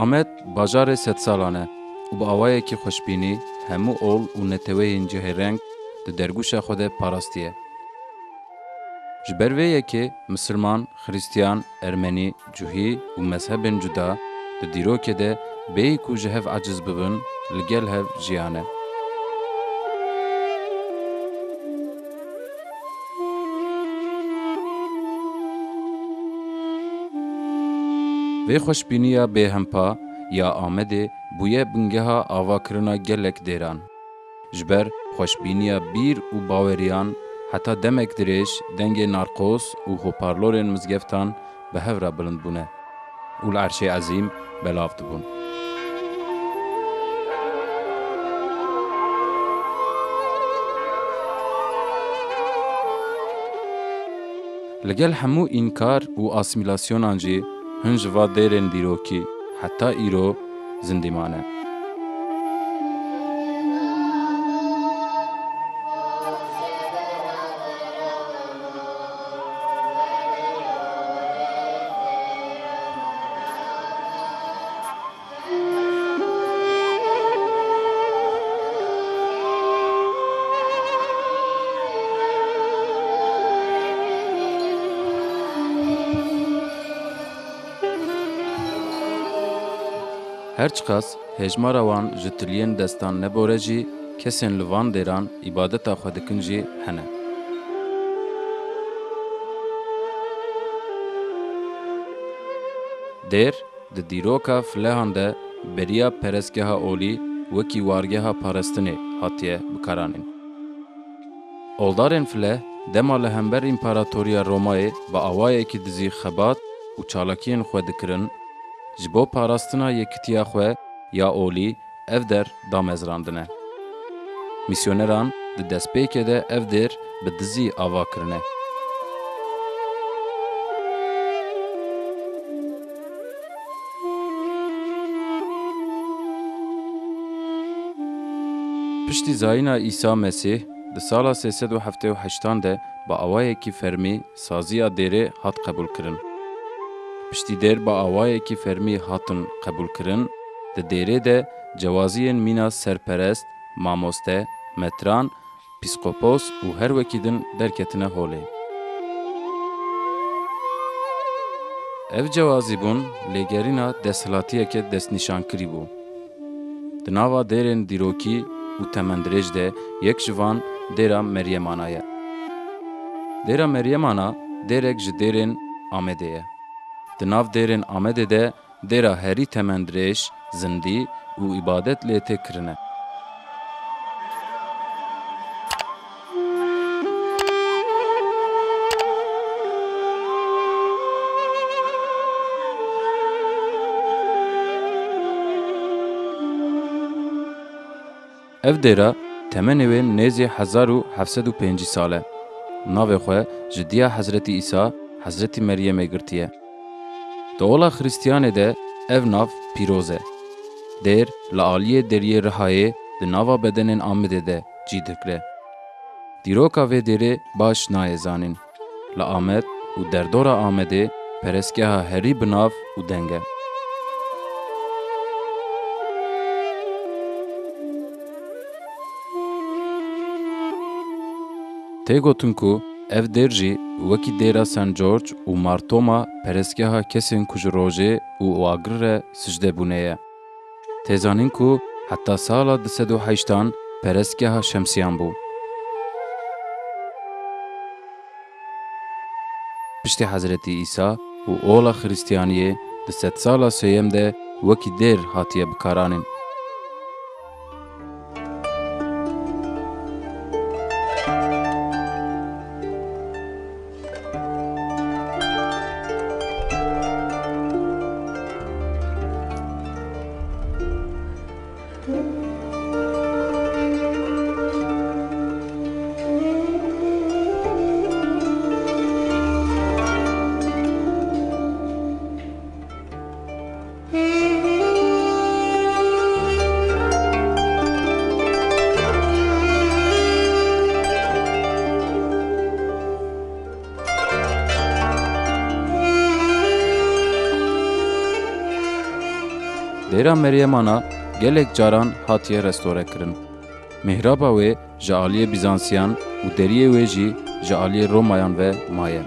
Amed bajarê sed salan e û bi awayekî xweşbînî hemû ol û neteweyên cihêreng di dergûşa xwe de parastiye. Ji ber vê yekê Misirman, Xristiyan, Ermenî, Cuhî û mezhebên cuda di dîrokê de bêyî ku ji hev aciz bibin, li gel hev jiyane. Vê xweşbîniya bêhempa ya Amedê bûye bingeha avakirina gelek dêran. Ji ber xweşbîniya bîr û baweriyan heta demek dirêj dengê narqos û hoparlorên mizgeftan bi hev re bilind bûne û li erşê ezîm belav dibûn. Li gel hemû înkar û asîmîlasyonan jî hin ji va dêrên dîrokî heta îro zindîman e. Her çiqas hejmara wan ji tiliyên destan nebore jî kesên li van dêran îbadeta xwe dikin jî hene. Dêr di dîroka filehan de beriya perestgeha olî wekî wargeha parestinê hatiye bikaranîn. Oldarên fileh dema li hember İmparatoriya Romayê bi awayekî dizî xebat û çalakiyên xwe dikirin, ji bo parastina yekîtiya xwe ya olî ev der damezrandine. Misyoneran di destpêkê de ev dêr bi dizî ava kirine. Piştî zayîna İsa Mesîh di sala 378 de bi awayekî fermî saziya dêrê hat qebûl kirin. Piştî dêr bi awayekî fermî hatin qebûl kirin, di dêrê de cewaziyên mîna serperest, mamoste, metran, pîskopos û her wekî din derketine holê. Ev cewazîbûn lêgerîna desthilatiyeke destnîşankirî bû. Di nava dêrên dîrokî û temendirêj de yek ji van dêra Meryemana ye. Dêra Meryemana dêrek ji dêrên Amedê ye. Di nav dêrên Amedê de dêra herî temendirêj, zindî û îbadet lê tê kirine. Ev dêra temenê wê nêzî 1705 sal e. Navê xwe ji diya Hezretî İsa, Hezretî Meryemê girtiye. Di ola Xristiyanê de ev nav pîroz e. Dêr li aliyê deriyê Rihayê di nava bedenên Amedê de cî dikire. Dîroka vê dêrê baş nayê zanîn. Li Amed û derdora Amedê perestgeha herî binav û deng e. Tê gotin ku ev dêr jî wekî dêra St. George û Martoma perestgeha kesên ku ji rojê û agir re sicdebûnê ye. Tê zanîn ku heta sala 208 perestgeha Şemsiyan bû. Piştî Hezretî İsa û ola Xristiyaniyê di sed sala sêyem de wekî dêr hatiye bikaranîn. Dêra Meryemana gelek caran hatiye restore kirin. Mihraba wê ji aliyê Bizansiyan û deriyê wê jî ji aliyê Romayan ve maye.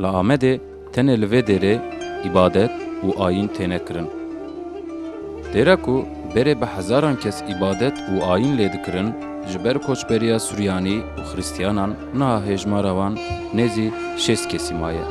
La Amedê tenê li vê derê îbadet û ayîn têne kirin. Dêra ku berê bi hezaran kes îbadet û ayîn lê dikirin, ji ber koçberiya Suryanî û Xristiyanan niha hêjmara wan nêzî 6 kesî maye.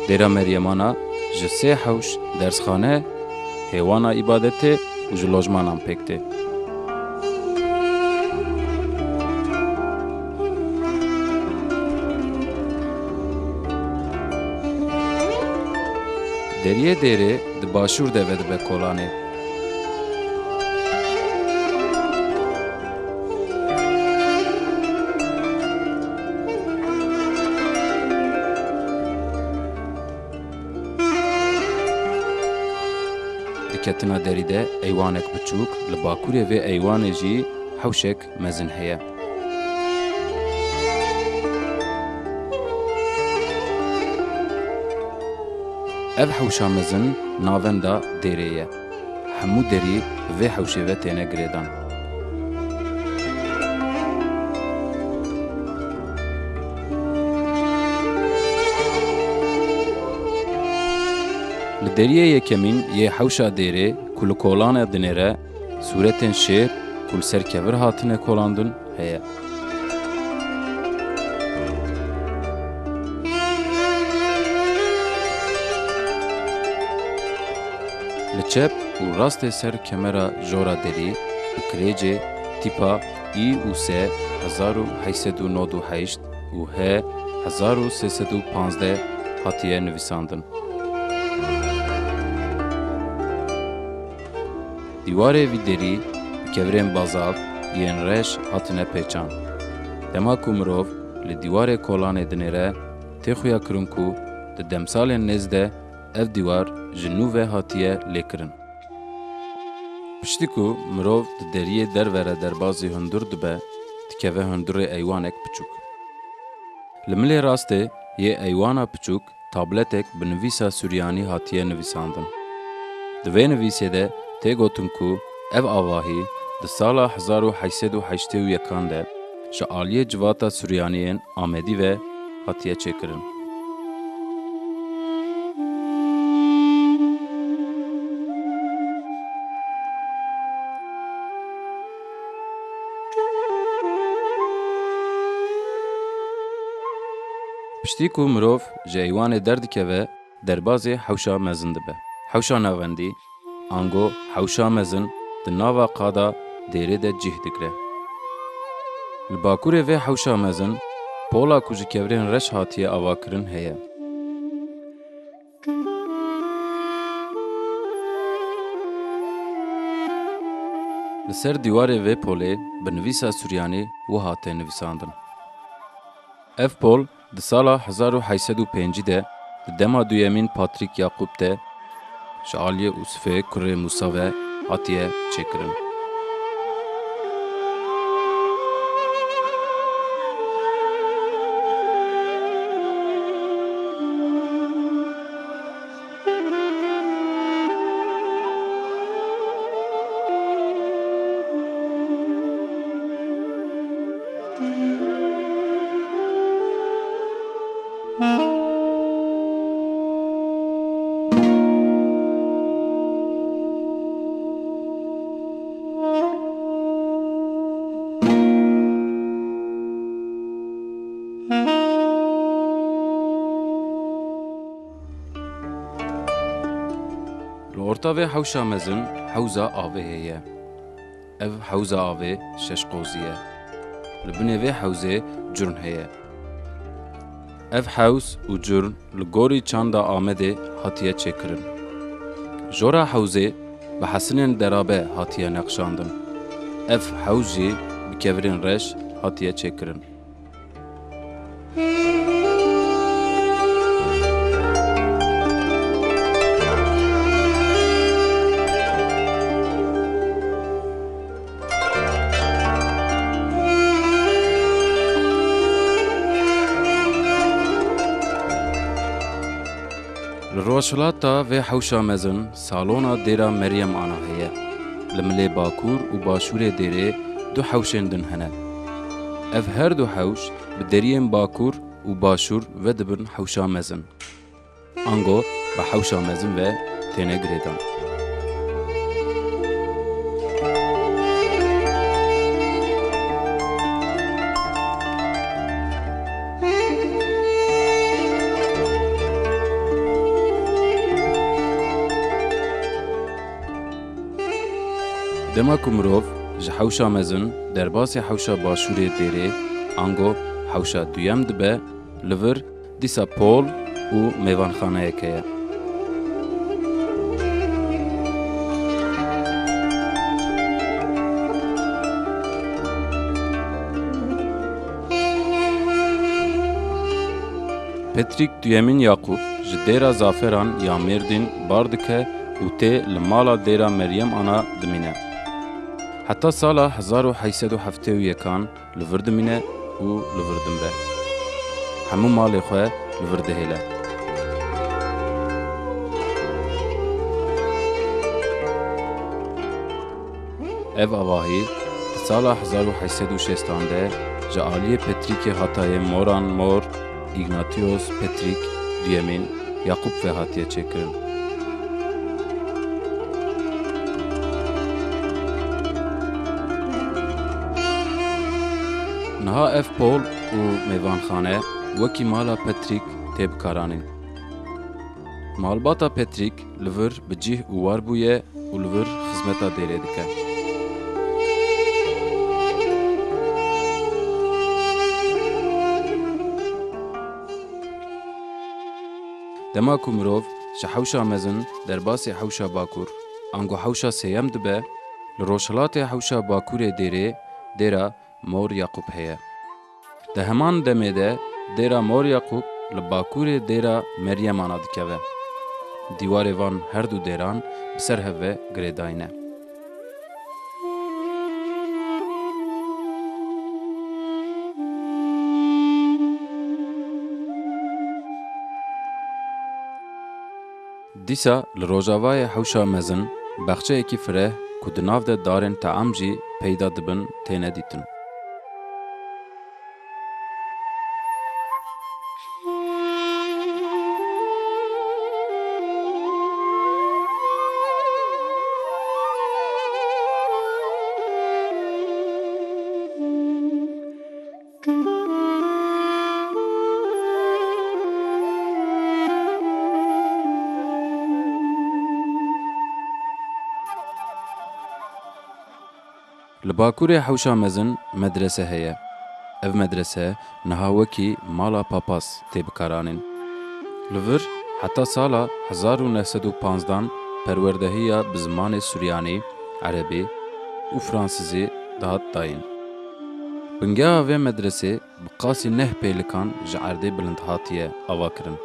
Dêra Meryemana ji sê hewş dersxane, hêwana îbadetê û ji lojmanan pêk tê. Deriyê Dêrê di başûr de ve dibe Kolanê. Diketina derî de eywanek biçûk, li bakurê vê eywanê jî hewşek mezin heye. Ev hewşa mezin navenda derê ye. Hemû derî vê hewşê ve têne girêdan. Li deriyê yekemîn yê hewşa Dêrê ku li Kolanê dinêre, sûretên şêr ku li ser kevir hatine kolandin heye. Li çep û rastê ser kemera jora derî, bi kirêcê tîpa î û S 1898 û H 1315 hatiye nivîsandin. Dîwarê vî derî bi kevirên bazalt yên reş hatine pêçan. Dema ku mirov li dîwarê Kolanê dinêre, tê xuya kirin ku di demsalên nêz de ev dîwar ji nû ve hatiye lêkirin. Piştî ku mirov di deriyê dervere derbasî hundur dibe, dikeve hundurê eywanek biçûk. Li milê rastê yê eywana biçûk tabletek bi nivîsa Suryanî hatiye nivîsandin. Di vê nivîsê de tê gotin ku ev avahî di sala 1881 de ji aliyê civata Suryaniyên Amedî ve hatiye çêkirin. Piştî ku mirov ji eywanê derdikeve, derbasê hewşa mezin dibe. Hewşa navendî, ango hewşa mezin di nava qada Dêrê de cih dikire. Li bakurê vê hewşa mezin, pola ku ji kevirên reş hatiye avakirin heye. Li ser dîwarê vê polê bi nivîsa Suryanî wiha tê nivîsandin. Ev pol di sala 1805 de di dema duyemîn Patrik Yaqûb de ji aliyê Usfê kurê Musa ve hatiye çêkirin. Ortavê hewşa mezin hewza avê heye. Ev hewza avê şeşqozî ye. Li binê vê hewzê curn heye. Ev hewz û curn li gorî çanda Amedê hatiye çêkirin. Jora hewzê bi hesinên derabe hatiye neqşandin. Ev hewz jî bi kevirên reş hatiye çêkirin. Li Rojhilata vê hewşa mezin salona dêra Meryem Ana heye. Li Milê Bakur û Başûrê Dêrê du hewşên din hene. Ev her du hewş bi deriyên Bakur û Başûr vedibin hewşa mezin. Ango bi hewşa mezin ve têne girêdan. Dema ku mirov ji hewşa mezin derbasê hewşa Başûrê Dêrê ango hewşa duyem dibe, li vir dîsa pol û mêvanxaneyek heye. Petrik duyemîn Yaqûb ji dêra zaferan ya Mêrdîn bar dike û tê li mala dêra Meryem Ana dimîne. Heta sala 1871 li vir dimîne û li vir dimre. Hemû malê xwe li vir dihêle. Ev avahî di sala 1860 de ji aliyê Petrîkê Hatayê Moran Mor Ignatios Petrik duyemîn Yaqûb ve hatiye çêkirin. Niha ev pol û mêvanxane wekî mala Petrik tê bikaranîn. Malbata Petrik li vir bi cih û war bûye û li vir xizmeta dêrê dike. Dema ku mirov ji hewşa mezin derbasê hewşa Bakur ango hewşa sêyem dibe, li Rojhilatê hewşa Bakurê Dêrê dêra Mor Yaqûb heye. Di heman demê de dêra Mor Yaqûb li Bakurê dêra Meryem Ana dikeve. Dîwarê van her du dêran bi ser hev ve girêdayîne. Dîsa li Rojavayê hewşa mezin bexçeyekî fireh ku di nav de darên team jî peyda dibin têne dîtin. Li Bakurê hewşa mezin medrese heye. Ev medrese niha wekî mala papas tê bikaranîn. Li vir heta sala 1915 perwerdehiya bi zimanê Suryanî, Erebî û Fransîzî dihat dayîn. Bingeha vê medresê bi qasî neh pêlikan ji erdê bilind hatiye avakirin.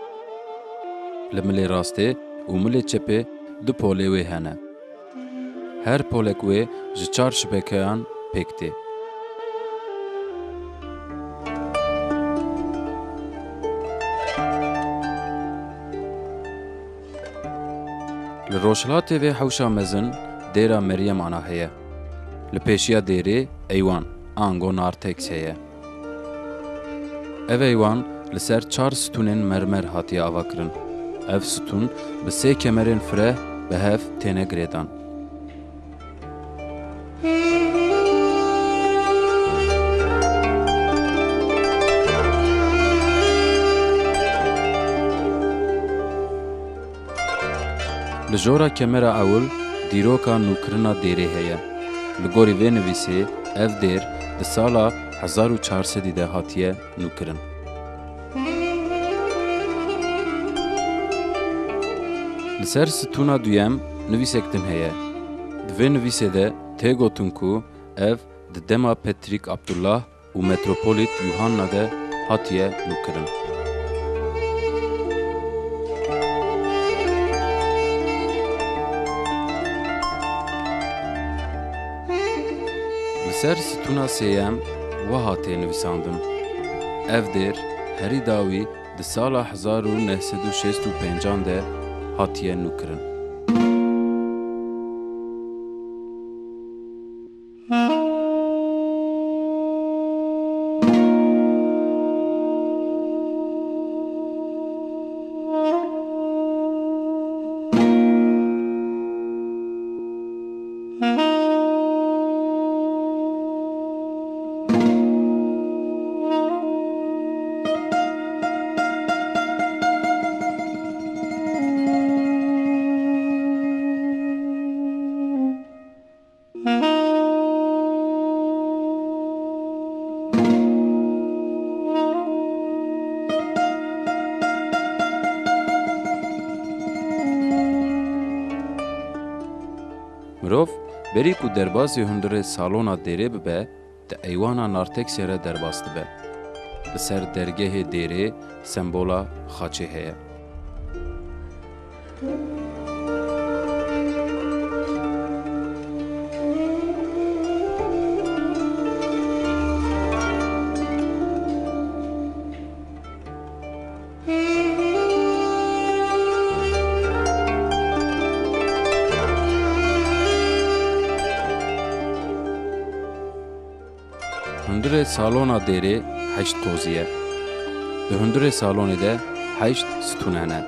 Li milê rastê û milê çepê du polê wê hene. Her polek wê ji çar şibekeyan pêk tê. Li Rojhilatê vê hewşa mezin dêra Meryem Ana heye. Li pêşiya dêrê eywan ango narteks heye. Ev eywan li ser çar stûnên mermer hatiye avakirin. Ev stûn bi sê kemerên fireh bi hev têne girêdan. Li jora kemera ewil dîroka nûkirina dêrê heye. Li gorî vê nivîsê ev dêr di sala 1400 de hatiye nûkirin. Li ser stûna duyem nivîsek din heye. Di vê nivîsê de tê gotin ku ev di dema Petrik Abdullah û Metropolit Yuhanna de hatiye nûkirin. Li ser stûna sêyem wiha tê nivîsandin. Ev dêr herî dawî di sala 1965 de hatiye nûkirin. Mirov berî ku derbasê hundirê salona dêrê bibe, di eywana narteksê re derbas dibe. Li ser dergehê dêrê sembola xaçê heye. Hundirê salona dêrê heşt kozî ye. Di hundirê salonê de heşt stûn hene.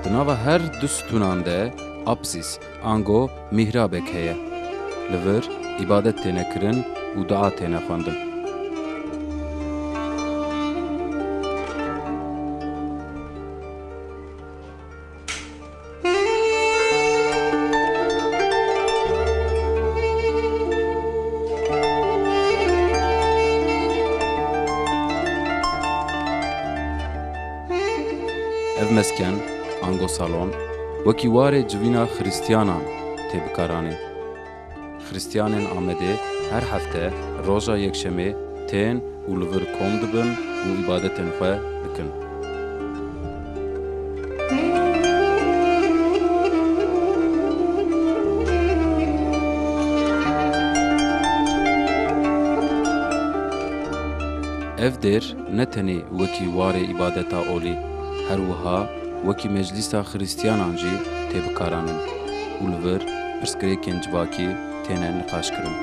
Di nava her du stûnan de apsîs ango mihrabek heye. Li vir îbadet têne kirin û dua têne xwendin. Ev mesken, ango salon, wekî warê civîna xrîstyanan tê bikaranê. Xrîstyanên Amedê her hefte roja yekşemê tên û li vir kom dibin û îbadetên xwe dikin. Ev dêr ne tenê wekî warê îbadeta olî, her wiha wekî meclîsa xrîstyanan jî tê bikaranin û li vir pirsgirêkên civakî têne niqaşkirin.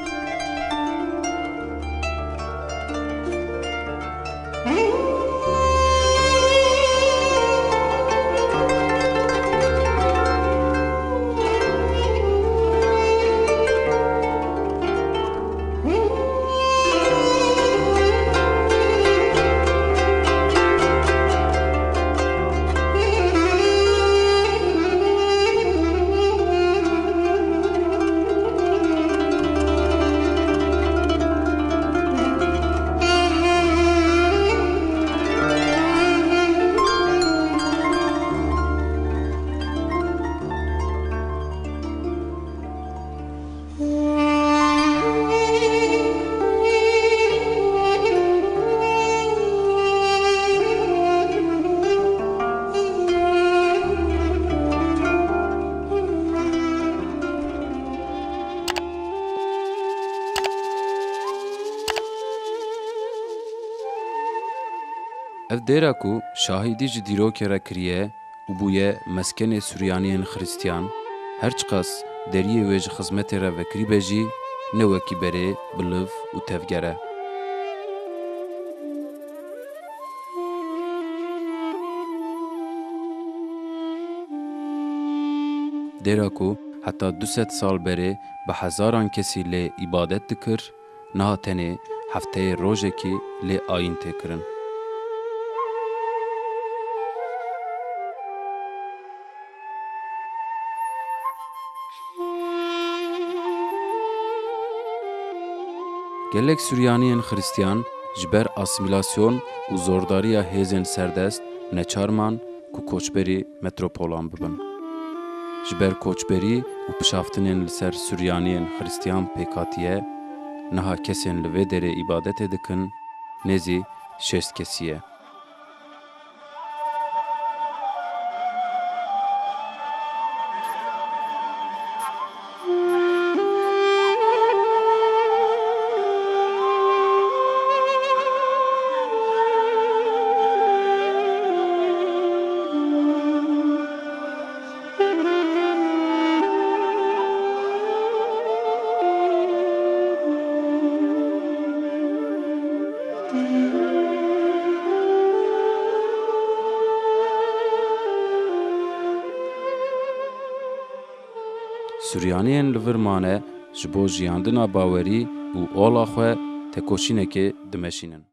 Ev dêra ku şahîdî ji dîrokê re kiriye û bûye meskenê Suryaniyên Xrîstyan, her çiqas deriyê wê ji xizmetê re vekirîbe jî ne wekî berê, biliv û tevger e. Dêra ku heta 200 sal berê bi hezaran kesî lê îbadet dikir, niha tenê hefteyê rojekî lê ayîn tê kirin. Gelek Suryaniyên Xristiyan ji ber asimilasyon û zordariya hêzên serdest neçarman ku koçberî metropolan bibin. Ji ber koçberî û pişaftinên li ser Suryaniyên Xristiyan pêkatiye, niha kesên li vê derê îbadetê dikin nêzî 6 kesî ye. Suryaniyên li vir mane ji bo jiyandina bawerî û ola xwe tekoşînekê dimeşînin.